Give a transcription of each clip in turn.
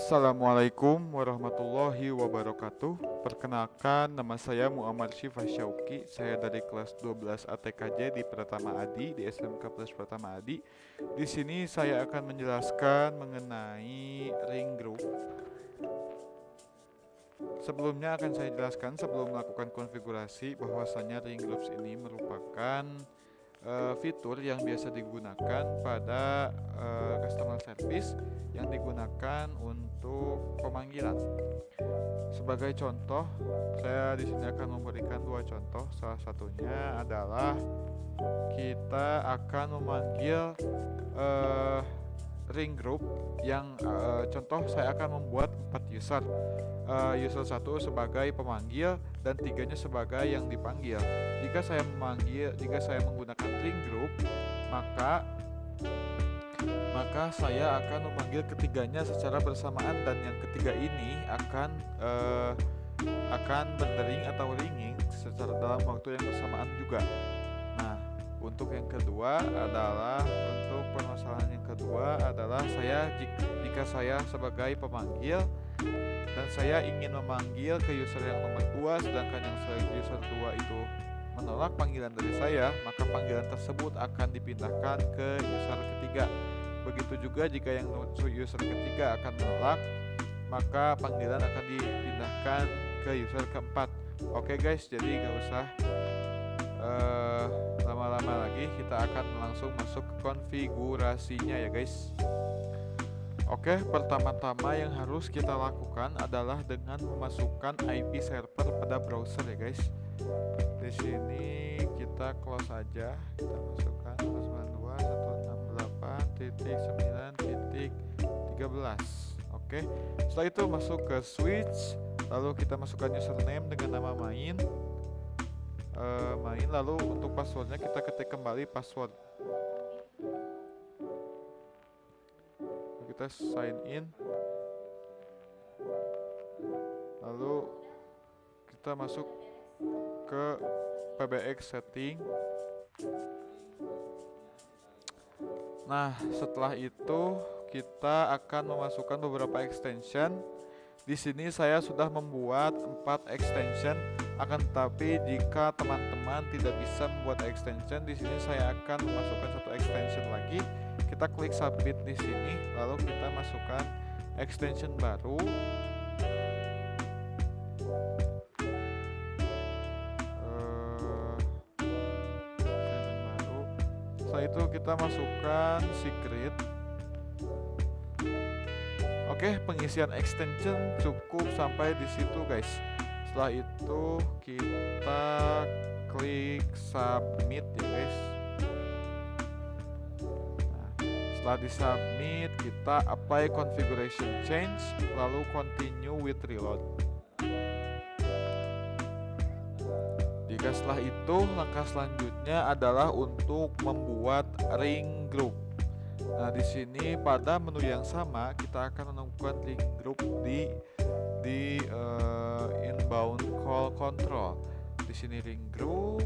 Assalamualaikum warahmatullahi wabarakatuh. Perkenalkan, nama saya Muhammad Syifa Syauki. Saya dari kelas 12 ATKJ di Pratama Adi, di SMK Plus Pratama Adi. Di sini saya akan menjelaskan mengenai ring group. Sebelumnya akan saya jelaskan sebelum melakukan konfigurasi bahwasanya ring groups ini merupakan fitur yang biasa digunakan pada customer service yang digunakan untuk pemanggilan. Sebagai contoh, saya di sini akan memberikan dua contoh. Salah satunya adalah kita akan memanggil ring group yang contoh saya akan membuat 4 user. User 1 sebagai pemanggil dan 3-nya sebagai yang dipanggil. Jika saya menggunakan ring group, maka saya akan memanggil ketiganya secara bersamaan dan yang ketiga ini akan berdering atau ringing secara dalam waktu yang bersamaan juga. Nah, untuk permasalahan yang kedua adalah jika saya sebagai pemanggil dan saya ingin memanggil ke user yang nomor 2 sedangkan yang user 2 itu menolak panggilan dari saya, maka panggilan tersebut akan dipindahkan ke user ketiga. Begitu juga jika yang user ketiga akan menolak, maka panggilan akan dipindahkan ke user keempat. Oke guys, jadi gak usah lama-lama lagi, kita akan langsung masuk ke konfigurasinya ya guys. Oke, pertama-tama yang harus kita lakukan adalah dengan memasukkan IP server pada browser ya guys. Di sini kita close aja, kita masukkan 192.168.9.13. Oke, setelah itu masuk ke switch, lalu kita masukkan username dengan nama main, lalu untuk passwordnya kita ketik kembali password. Kita sign in, lalu kita masuk ke PBX setting. Nah, setelah itu kita akan memasukkan beberapa extension. Di sini saya sudah membuat 4 extension. Akan tetapi jika teman-teman tidak bisa membuat extension, di sini saya akan memasukkan satu extension lagi. Kita klik submit di sini, lalu kita masukkan extension baru. Setelah itu kita masukkan secret. Oke, pengisian extension cukup sampai di situ guys. Setelah itu kita klik submit ya guys. Nah, setelah di submit kita apply configuration change, lalu continue with reload. Jika setelah itu langkah selanjutnya adalah untuk membuat ring group. Nah, di sini pada menu yang sama kita akan menemukan ring group di inbound call control. Di sini ring group.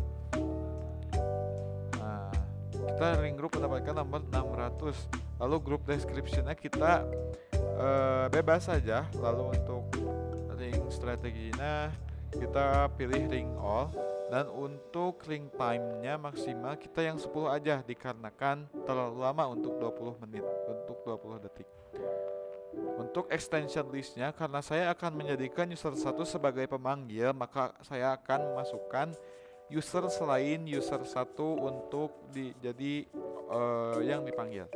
Nah, kita ring group mendapatkan nomor 600. Lalu group description-nya kita bebas saja. Lalu untuk ring strateginya kita pilih ring all. Dan untuk ring time-nya maksimal kita yang 10 aja, dikarenakan terlalu lama untuk 20 menit, untuk 20 detik. Untuk extension list-nya, karena saya akan menjadikan user 1 sebagai pemanggil, maka saya akan memasukkan user selain user 1 untuk jadi yang dipanggil.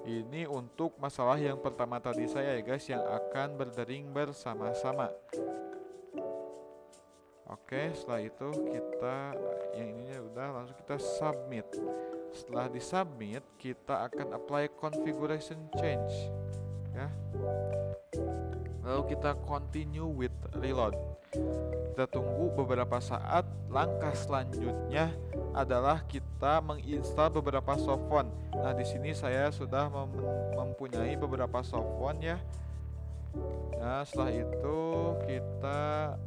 Ini untuk masalah yang pertama tadi saya ya guys, yang akan berdering bersama-sama. Oke, setelah itu kita yang ininya udah, langsung kita submit. Setelah di submit kita akan apply configuration change ya. Lalu kita continue with reload. Kita tunggu beberapa saat. Langkah selanjutnya adalah kita menginstal beberapa softphone. Nah, di sini saya sudah mempunyai beberapa softphone ya. Nah, setelah itu kita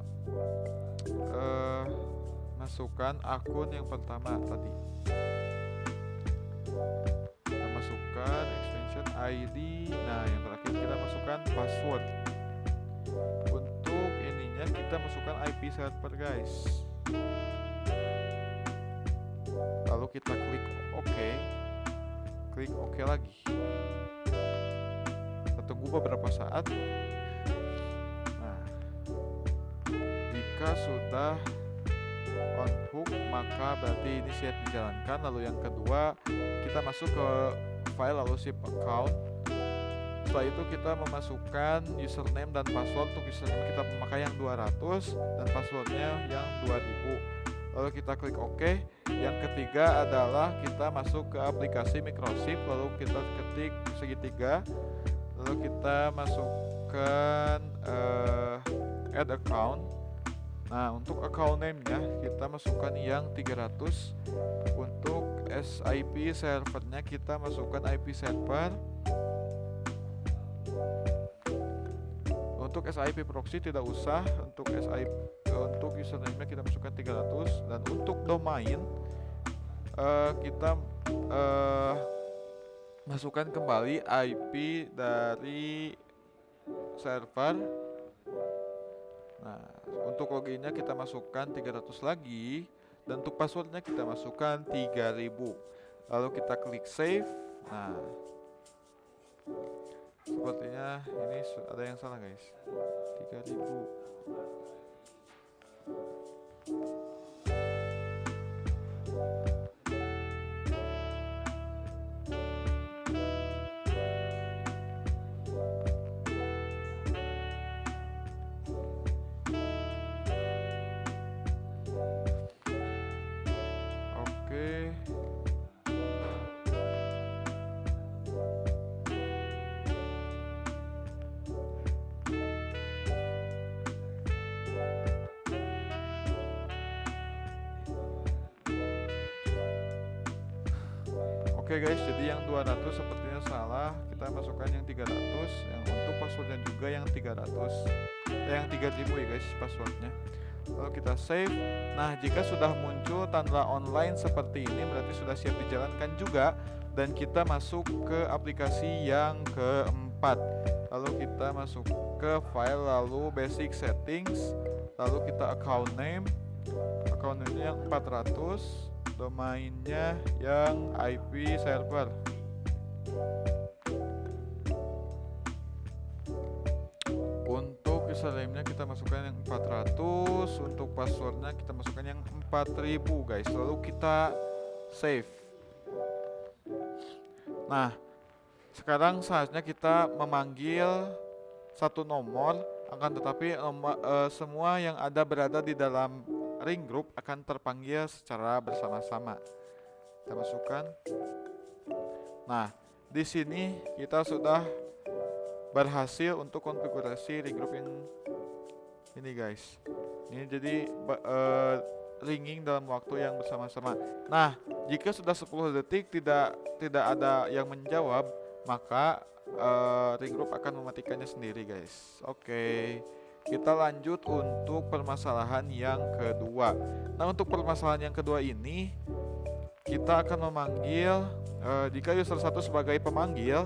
masukkan akun yang pertama tadi. Kita masukkan extension Set ID. Nah, yang terakhir kita masukkan password. Untuk ininya kita masukkan IP server, guys. Lalu kita klik OK. Klik OK lagi. Kita tunggu beberapa saat. Nah, jika sudah on hook maka berarti ini siap dijalankan. Lalu yang kedua, kita masuk ke file lalu save account. Setelah itu kita memasukkan username dan password. Untuk username kita memakai yang 200 dan passwordnya yang 2000. Lalu kita klik OK. Yang ketiga adalah kita masuk ke aplikasi Microsoft. Lalu kita ketik segitiga. Lalu kita masukkan add account. Nah, untuk account name-nya kita masukkan yang 300. Untuk SIP servernya kita masukkan IP server. Untuk SIP proxy tidak usah. Untuk SIP untuk username-nya kita masukkan 300. Dan untuk domain kita masukkan kembali IP dari server. Nah, untuk loginnya kita masukkan 300 lagi. Dan untuk passwordnya kita masukkan 3000. Lalu kita klik save. Nah, sepertinya ini ada yang salah, guys. 3000. Oke. Oke guys, jadi yang 200 sepertinya salah. Kita masukkan yang 300. Yang untuk passwordnya juga yang 300. Yang 3000 ya guys passwordnya. Lalu kita save. Nah, jika sudah muncul tanda online seperti ini berarti sudah siap dijalankan juga. Dan kita masuk ke aplikasi yang keempat. Lalu kita masuk ke file, lalu basic settings. Lalu kita account name. Account name-nya yang 400. Domainnya yang IP server. Untuk username-nya kita masukkan yang 400. Untuk passwordnya kita masukkan yang 4000 guys. Lalu kita save. Nah, sekarang saatnya kita memanggil satu nomor. Akan tetapi semua yang ada berada di dalam ring group akan terpanggil secara bersama-sama. Kita masukkan. Nah, di sini kita sudah berhasil untuk konfigurasi ring group yang ini guys. Ini jadi ringing dalam waktu yang bersama-sama. Nah, jika sudah 10 detik tidak ada yang menjawab, maka ring group akan mematikannya sendiri guys. Oke. Kita lanjut untuk permasalahan yang kedua. Nah, untuk permasalahan yang kedua ini kita akan memanggil jika user 1 sebagai pemanggil,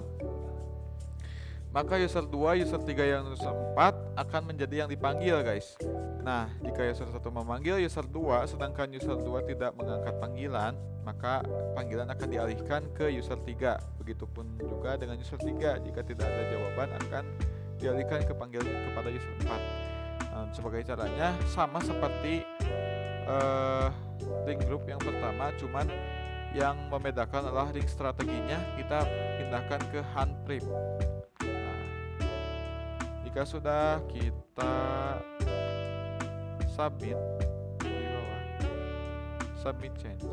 maka user 2, user 3, yang user 4 akan menjadi yang dipanggil guys. Nah, jika user 1 memanggil user 2 sedangkan user 2 tidak mengangkat panggilan, maka panggilan akan dialihkan ke user 3. Begitupun juga dengan user 3, jika tidak ada jawaban akan dialihkan kepada user 4. Nah, sebagai caranya sama seperti ring group yang pertama, cuman yang membedakan adalah ring strateginya kita pindahkan ke hunt prime. Nah, jika sudah kita submit di bawah, submit change.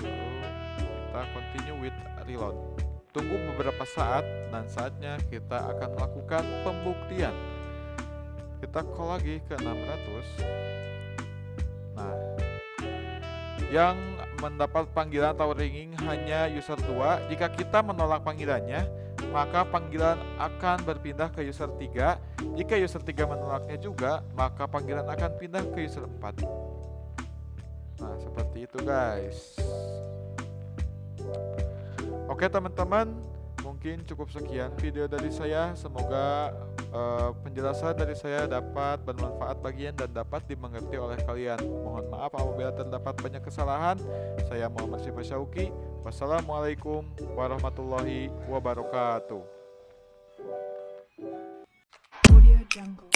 Lalu kita continue with reload. Tunggu beberapa saat dan saatnya kita akan melakukan pembuktian. Kita call lagi ke 600. Nah, yang mendapat panggilan atau ringing hanya user 2. Jika kita menolak panggilannya, maka panggilan akan berpindah ke user 3. Jika user 3 menolaknya juga, maka panggilan akan pindah ke user 4. Nah, seperti itu guys. Oke teman-teman, mungkin cukup sekian video dari saya. Semoga penjelasan dari saya dapat bermanfaat bagian dan dapat dimengerti oleh kalian. Mohon maaf apabila terdapat banyak kesalahan. Saya Muhammad Syifa Syauqi. Wassalamualaikum warahmatullahi wabarakatuh. Audio Jungle.